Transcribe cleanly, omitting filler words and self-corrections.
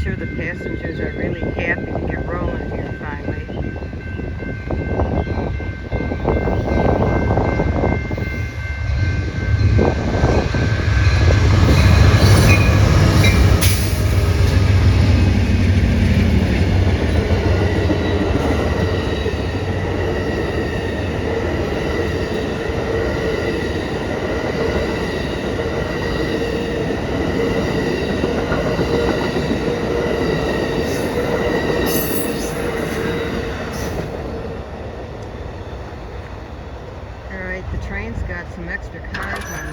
sure the passengers are really happy to get rolling here finally. Alright, the train's got some extra cars on